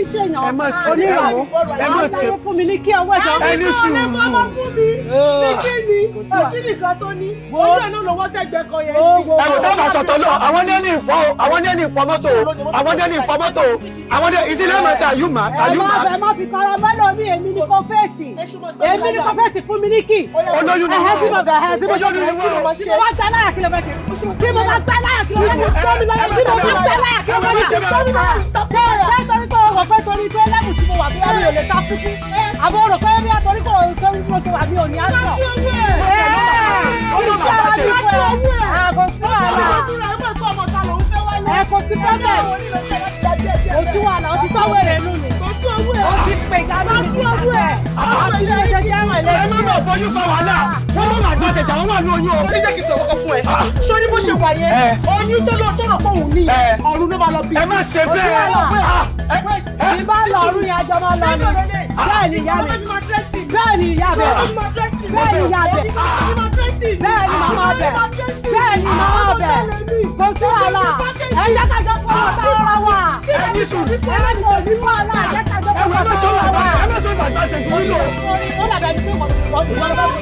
ẹ má ṣe ẹ má ti fún mi ní kí ọwọ́ ìjọ. ẹni sùúrù. kíni kan tó ní. ojú ẹ̀ náà lọ́wọ́ sẹ́gbẹ̀ẹ́ kan yẹn. ẹ wò tá a bá sọ̀tọ̀ lọ àwọn ní ẹni ìfọ́ àwọn ní ẹni ìfọ́ mọ́tò àwọn ní ẹni ìfọ́ mọ́tò àwọn ní ìsílẹ̀ ẹ̀ máa ṣe àyùmá. ẹ má fi kọ́ra mọ́lẹ̀ mi èmi ní kò fèsì fún mi ní kí. olóyún ni wọ́n tí mo gbà tí mo bá gbá láyà kí ló fẹ́ ṣe tí mo bá gbá láyà kí ló fẹ́ ṣe tí mo bá gbá láyà kí ló fẹ́ ṣe torí pé o rò pé torí pé lẹ́bù tí mo wà bí wọ́n mi ò lè ta kúkú àbọ̀ rò pé bí torí kò tó mo ti wà bí òní àtọ̀. Àgọ́ sí wàhálà ẹ kò sí pẹ́ẹ́lẹ̀ kò sí wàhálà ó ti tọ́wọ́ èrè nù ni ó ti pè gánà ní ọdún ẹ̀ àti ilé iṣẹ́ tí ẹ̀wọ̀n ilé ẹ má bọ̀ fojú fa wàhálà wọ́n ló máa gbọ́ tẹ̀jà wọ́n wà ní oyún o. ó ní jẹ́ kí n sọ̀rọ̀ kan fún ẹ. sórí bó ṣe wà yẹn oyún tó lọ tọ̀nà pọ̀ òun ní ọ̀run ló máa lọ bí. ẹ má ṣe bẹ́ẹ̀. ìbá lọ ọ̀run yẹn àjọ máa lọ ni bẹ́ẹ̀ ni ìyá mi bẹ́ẹ̀ ni ìyá bẹ̀ bẹ́ẹ̀ ni ìyá bẹ̀ bẹ́ẹ̀ ni màmá bẹ̀ bẹ́ẹ̀ ni màmá bẹ̀ kò sí wàhálà ẹ jẹ́ ká jọ fún ọ̀tá ọ̀rọ̀ wa ẹ ní kò ní wàhálà ẹ jẹ́ ká jọ fún ọ̀tá ọ̀rọ̀ wa. ẹ má sọ ìgbà tó àtẹ̀jú yìí lọ. ó dàbẹ̀ ní pé wọ́n ti wọ́n ti wọ́n lọ́wọ́.